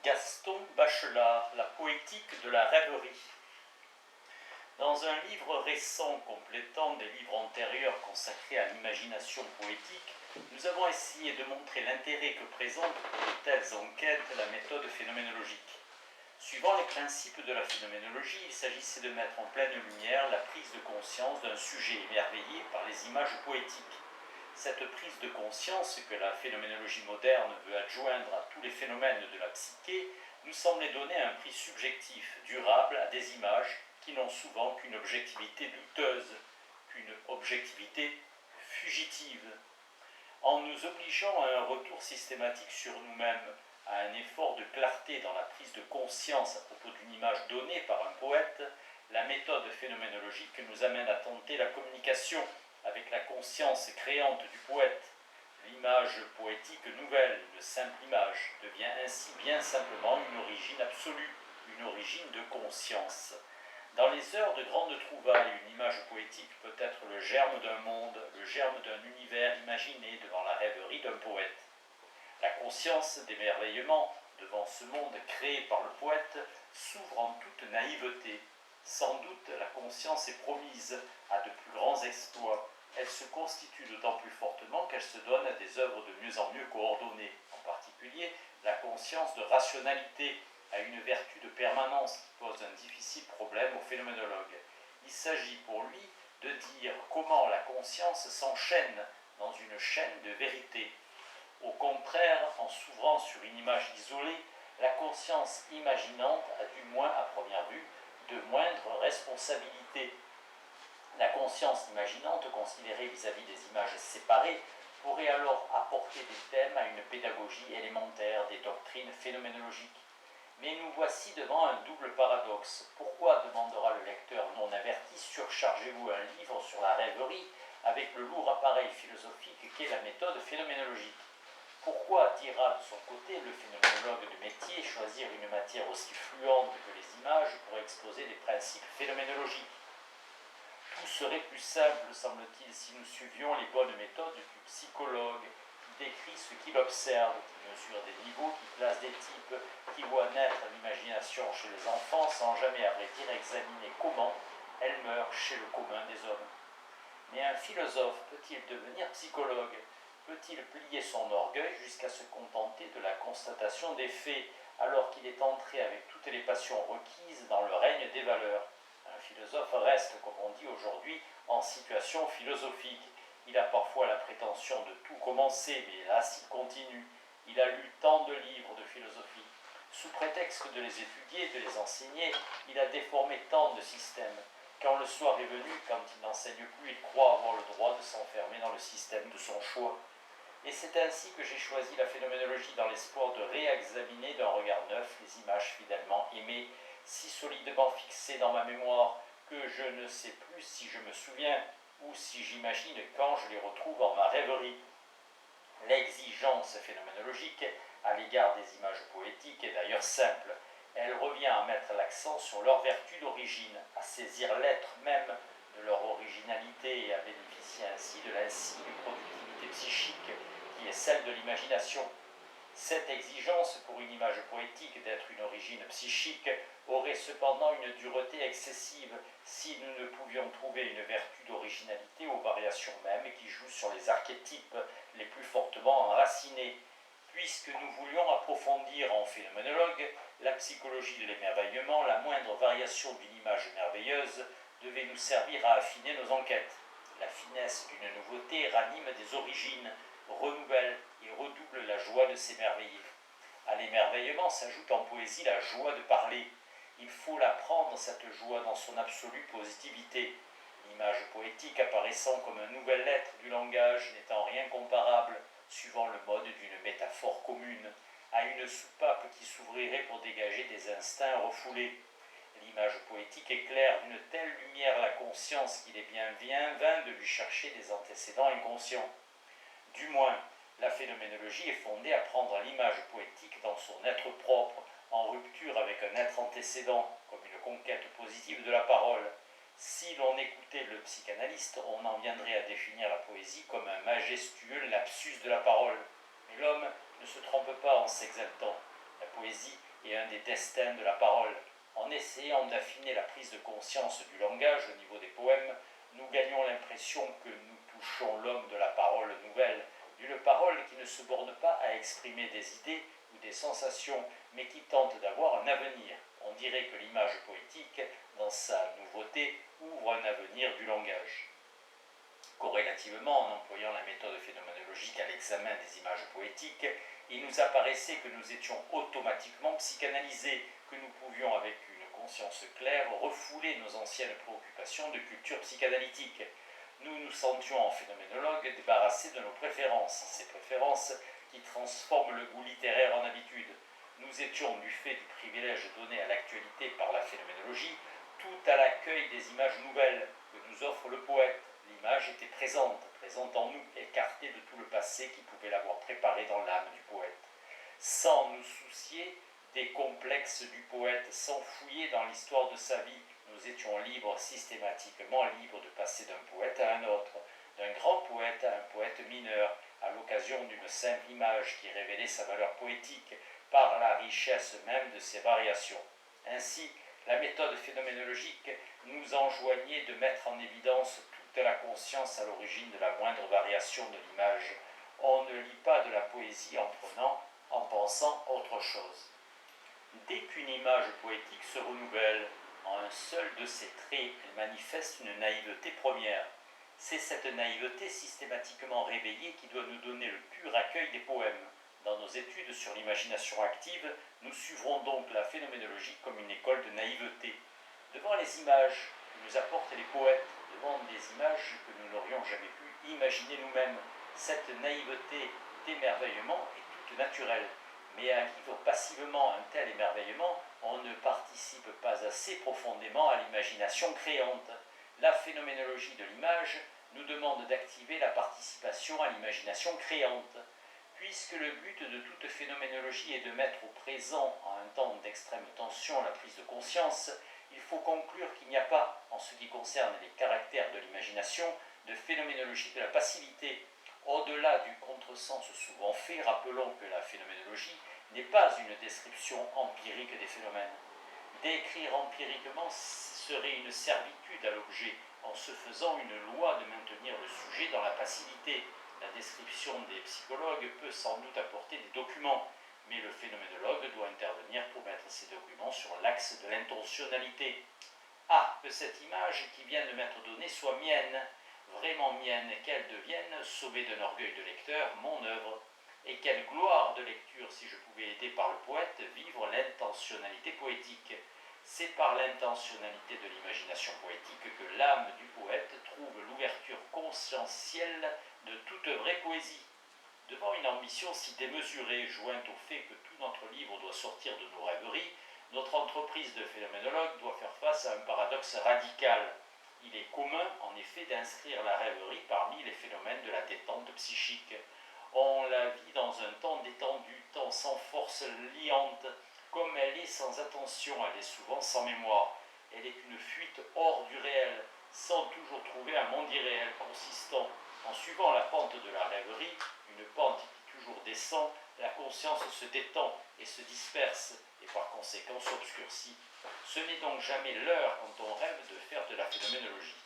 Gaston Bachelard, La poétique de la rêverie. Dans un livre récent complétant des livres antérieurs consacrés à l'imagination poétique, nous avons essayé de montrer l'intérêt que présente pour de telles enquêtes la méthode phénoménologique. Suivant les principes de la phénoménologie, il s'agissait de mettre en pleine lumière la prise de conscience d'un sujet émerveillé par les images poétiques. Cette prise de conscience que la phénoménologie moderne veut adjoindre à tous les phénomènes de la psyché nous semblait donner un prix subjectif, durable à des images qui n'ont souvent qu'une objectivité douteuse, qu'une objectivité fugitive. En nous obligeant à un retour systématique sur nous-mêmes, à un effort de clarté dans la prise de conscience à propos d'une image donnée par un poète, la méthode phénoménologique nous amène à tenter la communication avec la conscience créante du poète. L'image poétique nouvelle, une simple image, devient ainsi bien simplement une origine absolue, une origine de conscience. Dans les heures de grande trouvaille, une image poétique peut être le germe d'un monde, le germe d'un univers imaginé devant la rêverie d'un poète. La conscience d'émerveillement devant ce monde créé par le poète s'ouvre en toute naïveté. Sans doute la conscience est promise à de plus grands exploits. Elle se constitue d'autant plus fortement qu'elle se donne à des œuvres de mieux en mieux coordonnées. En particulier, la conscience de rationalité a une vertu de permanence qui pose un difficile problème au phénoménologue. Il s'agit pour lui de dire comment la conscience s'enchaîne dans une chaîne de vérité. Au contraire, en s'ouvrant sur une image isolée, la conscience imaginante a du moins à première vue de moindres responsabilités. La conscience imaginante, considérée vis-à-vis des images séparées, pourrait alors apporter des thèmes à une pédagogie élémentaire des doctrines phénoménologiques. Mais nous voici devant un double paradoxe. Pourquoi, demandera le lecteur non averti, surchargez-vous un livre sur la rêverie avec le lourd appareil philosophique qu'est la méthode phénoménologique? Pourquoi, dira de son côté le phénoménologue de métier, choisir une matière aussi fluente que les images pour exposer des principes phénoménologiques? Tout serait plus simple, semble-t-il, si nous suivions les bonnes méthodes du psychologue, qui décrit ce qu'il observe, qui mesure des niveaux, qui place des types, qui voit naître l'imagination chez les enfants sans jamais, à vrai dire, examiner comment elle meurt chez le commun des hommes. Mais un philosophe peut-il devenir psychologue? Peut-il plier son orgueil jusqu'à se contenter de la constatation des faits, alors qu'il est entré avec toutes les passions requises dans le règne des valeurs? Un philosophe reste, comme on dit aujourd'hui, en situation philosophique. Il a parfois la prétention de tout commencer, mais hélas, il continue. Il a lu tant de livres de philosophie. Sous prétexte de les étudier, de les enseigner, il a déformé tant de systèmes. Quand le soir est venu, quand il n'enseigne plus, il croit avoir le droit de s'enfermer dans le système de son choix. Et c'est ainsi que j'ai choisi la phénoménologie dans l'espoir de réexaminer d'un regard neuf les images fidèlement aimées, si solidement fixées dans ma mémoire que je ne sais plus si je me souviens ou si j'imagine quand je les retrouve en ma rêverie. L'exigence phénoménologique à l'égard des images poétiques est d'ailleurs simple. Elle revient à mettre l'accent sur leur vertu d'origine, à saisir l'être même de leur originalité et à bénéficier ainsi de l'insigne productivité psychique qui est celle de l'imagination. Cette exigence pour une image poétique d'être une origine psychique aurait cependant une dureté excessive si nous ne pouvions trouver une vertu d'originalité aux variations mêmes qui jouent sur les archétypes les plus fortement enracinés. Puisque nous voulions approfondir en phénoménologue la psychologie de l'émerveillement, la moindre variation d'une image merveilleuse devait nous servir à affiner nos enquêtes. La finesse d'une nouveauté ranime des origines, renouvelle et redouble la joie de s'émerveiller. À l'émerveillement s'ajoute en poésie la joie de parler. Il faut la prendre, cette joie, dans son absolue positivité. L'image poétique apparaissant comme un nouvel être du langage n'est en rien comparable, suivant le mode d'une métaphore commune, à une soupape qui s'ouvrirait pour dégager des instincts refoulés. L'image poétique éclaire d'une telle lumière la conscience qu'il est bien vain de lui chercher des antécédents inconscients. Du moins, la phénoménologie est fondée à prendre l'image poétique dans son être propre, en rupture avec un être antécédent, comme une conquête positive de la parole. Si l'on écoutait le psychanalyste, on en viendrait à définir la poésie comme un majestueux lapsus de la parole. Mais l'homme ne se trompe pas en s'exaltant. La poésie et un des destins de la parole. En essayant d'affiner la prise de conscience du langage au niveau des poèmes, nous gagnons l'impression que nous touchons l'homme de la parole nouvelle, d'une parole qui ne se borne pas à exprimer des idées ou des sensations, mais qui tente d'avoir un avenir. On dirait que l'image poétique, dans sa nouveauté, ouvre un avenir du langage. Corrélativement, en employant la méthode phénoménologique à l'examen des images poétiques, il nous apparaissait que nous étions automatiquement psychanalysés, que nous pouvions, avec une conscience claire, refouler nos anciennes préoccupations de culture psychanalytique. Nous nous sentions en phénoménologues débarrassés de nos préférences, ces préférences qui transforment le goût littéraire en habitude. Nous étions, du fait du privilège donné à l'actualité par la phénoménologie, tout à l'accueil des images nouvelles que nous offre le poète. L'image était présente en nous, écartée de tout le passé qui pouvait l'avoir préparée dans l'âme du poète. Sans nous soucier des complexes du poète, sans fouiller dans l'histoire de sa vie, nous étions libres, systématiquement libres de passer d'un poète à un autre, d'un grand poète à un poète mineur, à l'occasion d'une simple image qui révélait sa valeur poétique par la richesse même de ses variations. Ainsi, la méthode phénoménologique nous enjoignait de mettre en évidence toute la conscience à l'origine de la moindre variation de l'image. On ne lit pas de la poésie en pensant autre chose. Dès qu'une image poétique se renouvelle, en un seul de ses traits, elle manifeste une naïveté première. C'est cette naïveté systématiquement réveillée qui doit nous donner le pur accueil des poèmes. Dans nos études sur l'imagination active, nous suivrons donc la phénoménologie comme une école de naïveté. Devant les images que nous apportent les poètes, devant des images que nous n'aurions jamais pu imaginer nous-mêmes, cette naïveté d'émerveillement est toute naturelle. Mais à vivre passivement un tel émerveillement, on ne participe pas assez profondément à l'imagination créante. La phénoménologie de l'image nous demande d'activer la participation à l'imagination créante. Puisque le but de toute phénoménologie est de mettre au présent, en un temps d'extrême tension, la prise de conscience, il faut conclure qu'il n'y a pas, en ce qui concerne les caractères de l'imagination, de phénoménologie de la passivité. Au-delà du contresens souvent fait, rappelons que la phénoménologie n'est pas une description empirique des phénomènes. Décrire empiriquement serait une servitude à l'objet, en se faisant une loi de maintenir le sujet dans la passivité. La description des psychologues peut sans doute apporter des documents, mais le phénoménologue doit intervenir pour mettre ces documents sur l'axe de l'intentionnalité. Ah, que cette image qui vient de m'être donnée soit mienne, vraiment mienne, qu'elle devienne, sauvée d'un orgueil de lecteur, mon œuvre. Et quelle gloire de lecture si je pouvais aider par le poète vivre l'intentionnalité poétique. C'est par l'intentionnalité de l'imagination poétique que l'âme du poète trouve l'ouverture conscientielle de toute vraie poésie. Devant une ambition si démesurée, jointe au fait que tout notre livre doit sortir de nos rêveries, notre entreprise de phénoménologue doit faire face à un paradoxe radical. Il est commun, en effet, d'inscrire la rêverie parmi les phénomènes de la détente psychique. On la vit dans un temps détendu, temps sans force liante. Comme elle est sans attention, elle est souvent sans mémoire. Elle est une fuite hors du réel, sans toujours trouver un monde irréel consistant. En suivant la pente de la rêverie, une pente qui toujours descend, la conscience se détend et se disperse, et par conséquent s'obscurcit. Ce n'est donc jamais l'heure, quand on rêve, de faire de la phénoménologie.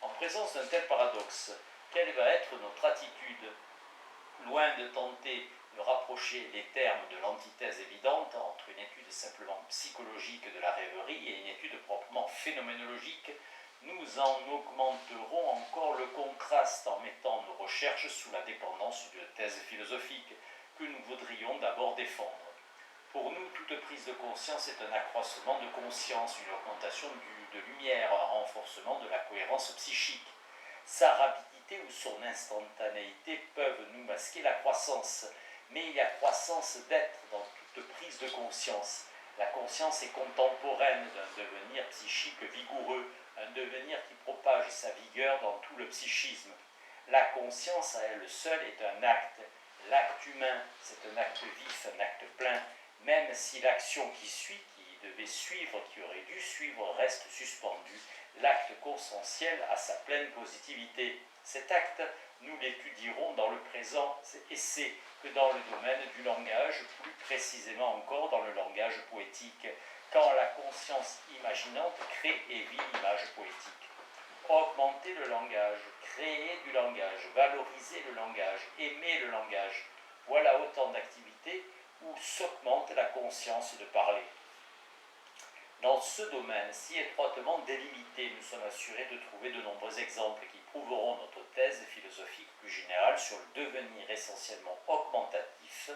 En présence d'un tel paradoxe, quelle va être notre attitude? Loin de tenter de rapprocher les termes de l'antithèse évidente entre une étude simplement psychologique de la rêverie et une étude proprement phénoménologique, nous en augmenterons encore le contraste en mettant nos recherches sous la dépendance d'une thèse philosophique que nous voudrions d'abord défendre. Pour nous, toute prise de conscience est un accroissement de conscience, une augmentation de lumière, un renforcement de la cohérence psychique. Sa rapidité ou son instantanéité peuvent nous masquer la croissance, mais il y a croissance d'être dans toute prise de conscience. La conscience est contemporaine d'un devenir psychique vigoureux, un devenir qui propage sa vigueur dans tout le psychisme. La conscience à elle seule est un acte. L'acte humain, c'est un acte vif, un acte plein, même si l'action qui suit, qui devait suivre, qui aurait dû suivre, reste suspendue. L'acte conscientiel a sa pleine positivité. Cet acte Nous l'étudierons dans le présent essai que dans le domaine du langage, plus précisément encore dans le langage poétique, quand la conscience imaginante crée et vit l'image poétique. Augmenter le langage, créer du langage, valoriser le langage, aimer le langage, voilà autant d'activités où s'augmente la conscience de parler. Dans ce domaine si étroitement délimité, nous sommes assurés de trouver de nombreux exemples qui prouveront notre thèse philosophique plus générale sur le devenir essentiellement augmentatif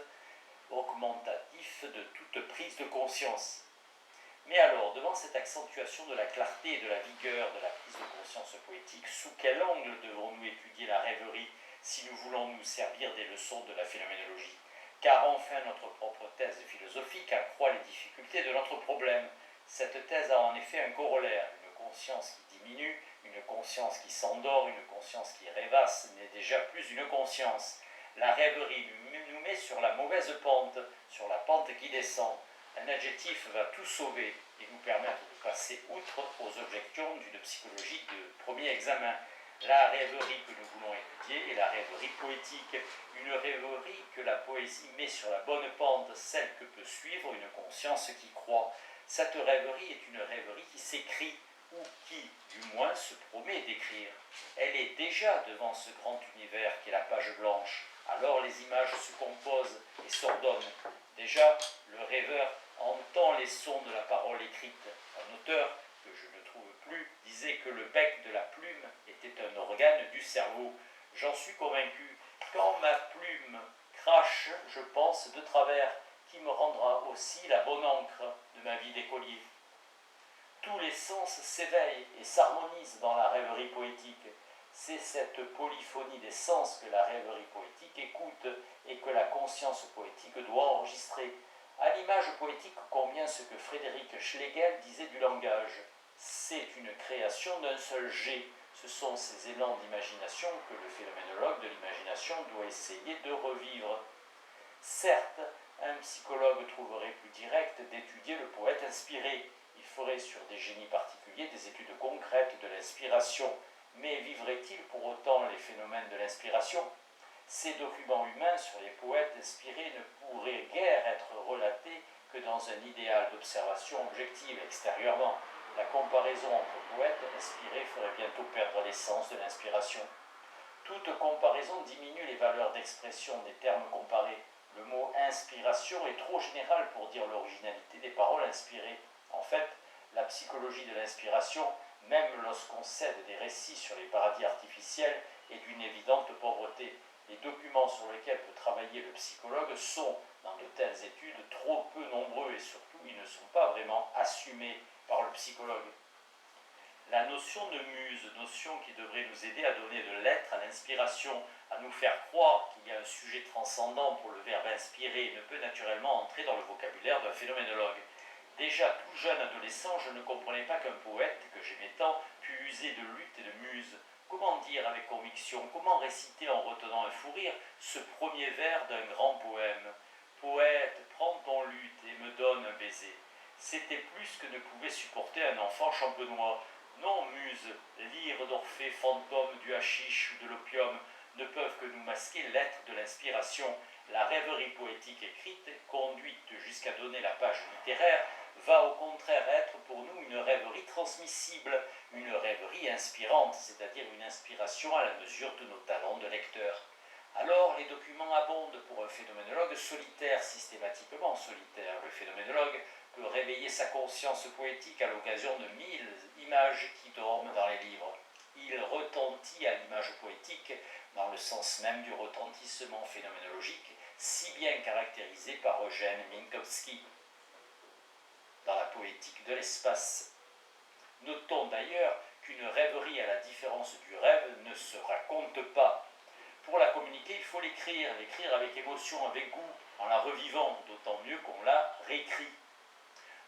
de toute prise de conscience. Mais alors, devant cette accentuation de la clarté et de la vigueur de la prise de conscience poétique, sous quel angle devons-nous étudier la rêverie si nous voulons nous servir des leçons de la phénoménologie? Car enfin, notre propre thèse philosophique accroît les difficultés de notre problème. Cette thèse a en effet un corollaire, une conscience qui diminue, une conscience qui s'endort, une conscience qui rêvasse n'est déjà plus une conscience. La rêverie nous met sur la mauvaise pente, sur la pente qui descend. Un adjectif va tout sauver et nous permettre de passer outre aux objections d'une psychologie de premier examen. La rêverie que nous voulons étudier est la rêverie poétique, une rêverie que la poésie met sur la bonne pente, celle que peut suivre une conscience qui croit. Cette rêverie est une rêverie qui s'écrit, ou qui, du moins, se promet d'écrire. Elle est déjà devant ce grand univers qu'est la page blanche. Alors les images se composent et s'ordonnent. Déjà, le rêveur entend les sons de la parole écrite. Un auteur, que je ne trouve plus, disait que le bec de la plume était un organe du cerveau. J'en suis convaincu. Quand ma plume crache, je pense de travers, qui me rendra aussi la bonne encre de ma vie d'écolier. Tous les sens s'éveillent et s'harmonisent dans la rêverie poétique. C'est cette polyphonie des sens que la rêverie poétique écoute et que la conscience poétique doit enregistrer. À l'image poétique convient ce que Frédéric Schlegel disait du langage. C'est une création d'un seul jet. Ce sont ces élans d'imagination que le phénoménologue de l'imagination doit essayer de revivre. Certes, un psychologue trouverait plus direct d'étudier le poète inspiré. Il ferait sur des génies particuliers des études concrètes de l'inspiration. Mais vivrait-il pour autant les phénomènes de l'inspiration? Ces documents humains sur les poètes inspirés ne pourraient guère être relatés que dans un idéal d'observation objective extérieurement. La comparaison entre poètes inspirés ferait bientôt perdre l'essence de l'inspiration. Toute comparaison diminue les valeurs d'expression des termes comparés. Le mot inspiration est trop général pour dire l'originalité des paroles inspirées. En fait, la psychologie de l'inspiration, même lorsqu'on cède des récits sur les paradis artificiels, est d'une évidente pauvreté. Les documents sur lesquels peut travailler le psychologue sont, dans de telles études, trop peu nombreux et surtout, ils ne sont pas vraiment assumés par le psychologue. La notion de muse, notion qui devrait nous aider à donner de l'être à l'inspiration, à nous faire croire qu'il y a un sujet transcendant pour le verbe inspirer, ne peut naturellement entrer dans le vocabulaire d'un phénoménologue. Déjà tout jeune adolescent, je ne comprenais pas qu'un poète, que j'aimais tant, pût user de lutte et de muse. Comment dire avec conviction, comment réciter en retenant un fou rire ce premier vers d'un grand poème? Poète, prends ton luth et me donne un baiser. C'était plus que ne pouvait supporter un enfant champenois. Non, muse, lyre d'Orphée, fantôme du hashish ou de l'opium ne peuvent que nous masquer l'être de l'inspiration. La rêverie poétique écrite, conduite jusqu'à donner la page littéraire, va au contraire être pour nous une rêverie transmissible, une rêverie inspirante, c'est-à-dire une inspiration à la mesure de nos talents de lecteur. Alors les documents abondent pour un phénoménologue solitaire, systématiquement solitaire. Le phénoménologue peut réveiller sa conscience poétique à l'occasion de 1000 images qui dorment dans les livres. Il retentit à l'image poétique dans le sens même du retentissement phénoménologique, si bien caractérisé par Eugène Minkowski dans la poétique de l'espace. Notons d'ailleurs qu'une rêverie, à la différence du rêve, ne se raconte pas. Pour la communiquer, il faut l'écrire avec émotion, avec goût, en la revivant, d'autant mieux qu'on la réécrit.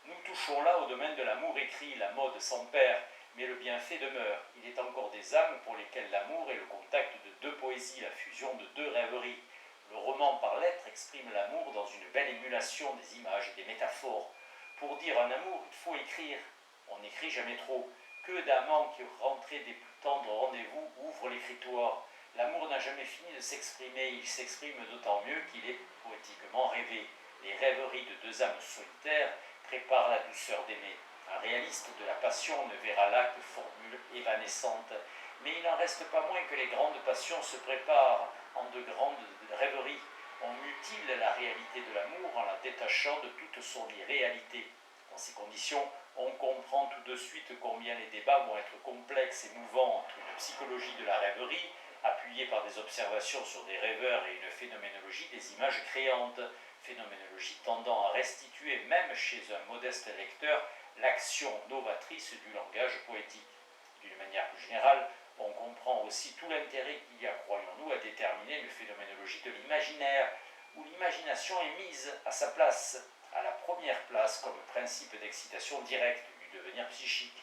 Nous touchons là au domaine de l'amour écrit, la mode s'empère, mais le bienfait demeure. Il est encore des âmes pour lesquelles l'amour est le contact de deux poésies, la fusion de deux rêveries. Le roman par lettres exprime l'amour dans une belle émulation des images et des métaphores. Pour dire un amour, il faut écrire. On n'écrit jamais trop. Que d'amants qui, rentrés des plus tendres rendez-vous, ouvrent l'écritoire. L'amour n'a jamais fini de s'exprimer, il s'exprime d'autant mieux qu'il est poétiquement rêvé. Les rêveries de deux âmes solitaires préparent la douceur d'aimer. Un réaliste de la passion ne verra là que formule évanescente, mais il n'en reste pas moins que les grandes passions se préparent en de grandes rêveries. On mutile la réalité de l'amour en la détachant de toute son irréalité. Dans ces conditions, on comprend tout de suite combien les débats vont être complexes et mouvants entre une psychologie de la rêverie, appuyée par des observations sur des rêveurs et une phénoménologie des images créantes, phénoménologie tendant à restituer, même chez un modeste lecteur, l'action novatrice du langage poétique. D'une manière plus générale, on comprend aussi tout l'intérêt qu'il y a, croyons-nous, à déterminer une phénoménologie de l'imaginaire, où l'imagination est mise à sa place, à la première place comme principe d'excitation directe du devenir psychique.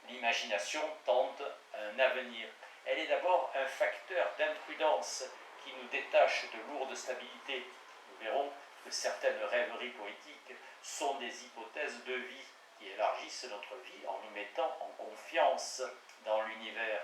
L'imagination tente un avenir. Elle est d'abord un facteur d'imprudence qui nous détache de lourde stabilité. Nous verrons que certaines rêveries poétiques sont des hypothèses de vie qui élargissent notre vie en nous mettant en confiance dans l'univers.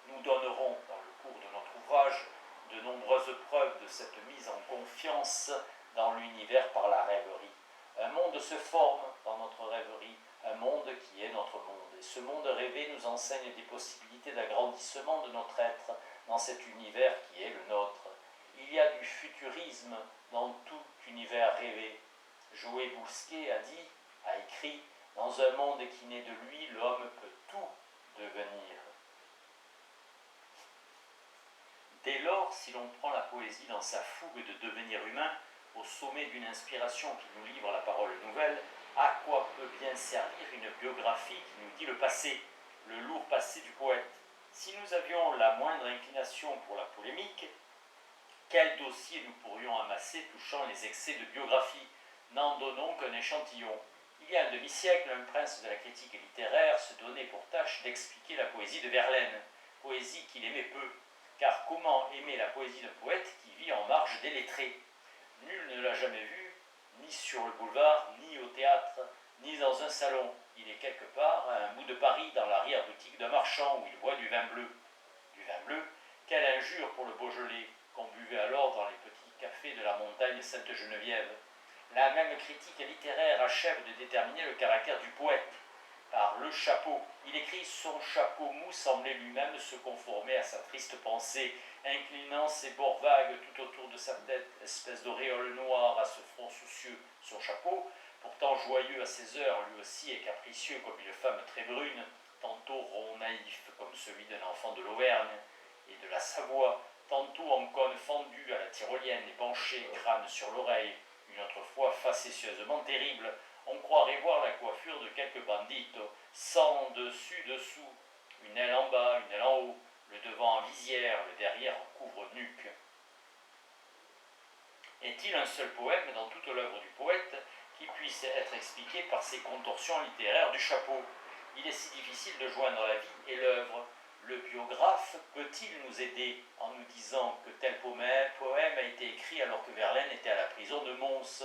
Nous donnerons, dans le cours de notre ouvrage, de nombreuses preuves de cette mise en confiance dans l'univers par la rêverie. Un monde se forme dans notre rêverie, un monde qui est notre monde. Et ce monde rêvé nous enseigne des possibilités d'agrandissement de notre être dans cet univers qui est le nôtre. Il y a du futurisme dans tout univers rêvé. Joé Bousquet a écrit « Dans un monde qui naît de lui, l'homme peut tout devenir ». Dès lors, si l'on prend la poésie dans sa fougue de devenir humain, au sommet d'une inspiration qui nous livre la parole nouvelle, à quoi peut bien servir une biographie qui nous dit le passé, le lourd passé du poète? Si nous avions la moindre inclination pour la polémique, quel dossier nous pourrions amasser touchant les excès de biographie? N'en donnons qu'un échantillon. Il y a un demi-siècle, un prince de la critique littéraire se donnait pour tâche d'expliquer la poésie de Verlaine, poésie qu'il aimait peu. Car comment aimer la poésie d'un poète qui vit en marge des lettrés? Nul ne l'a jamais vu, ni sur le boulevard, ni au théâtre, ni dans un salon. Il est quelque part à un bout de Paris, dans l'arrière-boutique d'un marchand, où il boit du vin bleu. Du vin bleu, quelle injure pour le Beaujolais, qu'on buvait alors dans les petits cafés de la montagne Sainte-Geneviève. La même critique littéraire achève de déterminer le caractère du poète. Par le chapeau. Il écrit « Son chapeau mou semblait lui-même se conformer à sa triste pensée, inclinant ses bords vagues tout autour de sa tête, espèce d'auréole noire à ce front soucieux. Son chapeau, pourtant joyeux à ses heures, lui aussi est capricieux comme une femme très brune, tantôt rond naïf comme celui d'un enfant de l'Auvergne et de la Savoie, tantôt en cône fendu à la tyrolienne et penché, crâne sur l'oreille, une autre fois facétieusement terrible. On croirait voir la coiffure de quelques banditos, sans dessus-dessous, une aile en bas, une aile en haut, le devant en visière, le derrière en couvre-nuque. Est-il un seul poème dans toute l'œuvre du poète qui puisse être expliqué par ces contorsions littéraires du chapeau? Il est si difficile de joindre la vie et l'œuvre. Le biographe peut-il nous aider en nous disant que tel poème a été écrit alors que Verlaine était à la prison de Mons?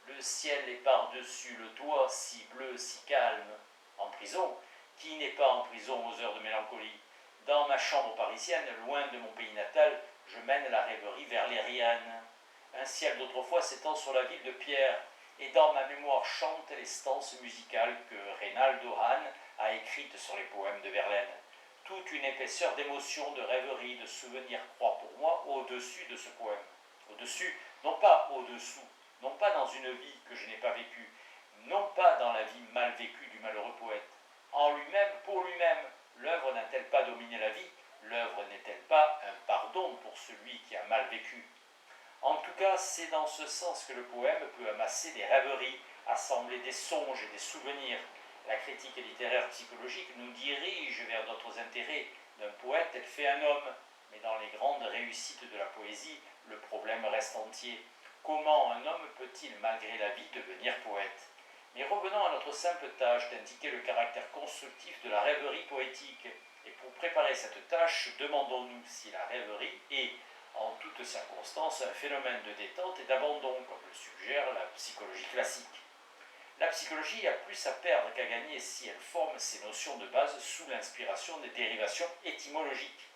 Le ciel est par-dessus le toit, si bleu, si calme. En prison? Qui n'est pas en prison aux heures de mélancolie? Dans ma chambre parisienne, loin de mon pays natal, je mène la rêverie vers les Rianes. Un ciel d'autrefois s'étend sur la ville de Pierre, et dans ma mémoire chantent les stances musicales que Reynaldo Hahn a écrites sur les poèmes de Verlaine. Toute une épaisseur d'émotions, de rêveries, de souvenirs croît pour moi au-dessus de ce poème. Au-dessus, non pas au-dessous, non pas dans une vie que je n'ai pas vécue, non pas dans la vie mal vécue du malheureux poète. En lui-même, pour lui-même, l'œuvre n'a-t-elle pas dominé la vie? L'œuvre n'est-elle pas un pardon pour celui qui a mal vécu? En tout cas, c'est dans ce sens que le poème peut amasser des rêveries, assembler des songes et des souvenirs. La critique littéraire psychologique nous dirige vers d'autres intérêts. D'un poète, elle fait un homme, mais dans les grandes réussites de la poésie, le problème reste entier. Comment un homme peut-il, malgré la vie, devenir poète? Mais revenons à notre simple tâche d'indiquer le caractère constructif de la rêverie poétique. Et pour préparer cette tâche, demandons-nous si la rêverie est, en toutes circonstances, un phénomène de détente et d'abandon, comme le suggère la psychologie classique. La psychologie a plus à perdre qu'à gagner si elle forme ses notions de base sous l'inspiration des dérivations étymologiques.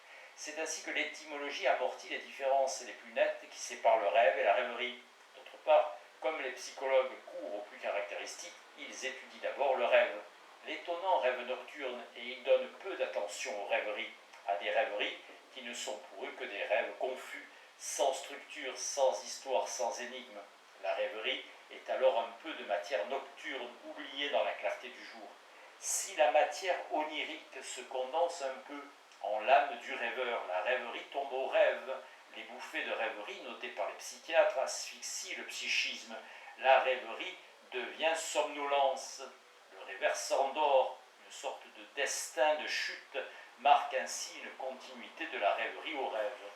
C'est ainsi que l'étymologie amortit les différences les plus nettes qui séparent le rêve et la rêverie. D'autre part, comme les psychologues courent au plus caractéristique, ils étudient d'abord le rêve. L'étonnant rêve nocturne, et ils donnent peu d'attention aux rêveries, à des rêveries qui ne sont pour eux que des rêves confus, sans structure, sans histoire, sans énigme. La rêverie est alors un peu de matière nocturne, oubliée dans la clarté du jour. Si la matière onirique se condense un peu en l'âme du rêveur, la rêverie tombe au rêve. Les bouffées de rêverie notées par les psychiatres asphyxient le psychisme. La rêverie devient somnolence. Le rêveur s'endort. Une sorte de destin de chute marque ainsi une continuité de la rêverie au rêve.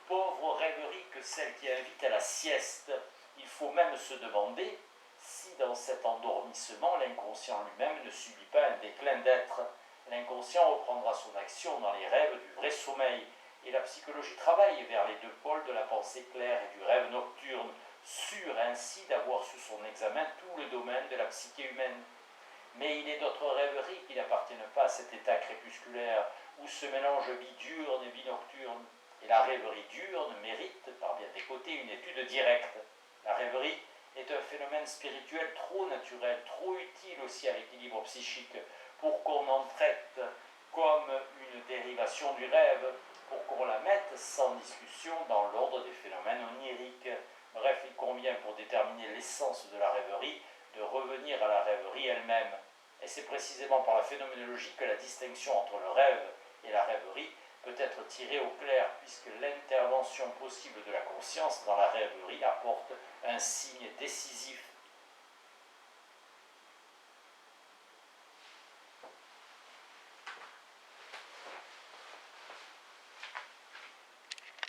Pauvre rêverie que celle qui invite à la sieste. Il faut même se demander si dans cet endormissement l'inconscient lui-même ne subit pas un déclin d'être. L'inconscient reprendra son action dans les rêves du vrai sommeil, et la psychologie travaille vers les deux pôles de la pensée claire et du rêve nocturne, sûre ainsi d'avoir sous son examen tout le domaine de la psyché humaine. Mais il est d'autres rêveries qui n'appartiennent pas à cet état crépusculaire, où se mélangent vie diurne et vie nocturne. Et la rêverie diurne mérite, par bien des côtés, une étude directe. La rêverie est un phénomène spirituel trop naturel, trop utile aussi à l'équilibre psychique, pour qu'on en traite comme une dérivation du rêve, pour qu'on la mette sans discussion dans l'ordre des phénomènes oniriques. Bref, il convient pour déterminer l'essence de la rêverie de revenir à la rêverie elle-même. Et c'est précisément par la phénoménologie que la distinction entre le rêve et la rêverie peut être tirée au clair, puisque l'intervention possible de la conscience dans la rêverie apporte un signe décisif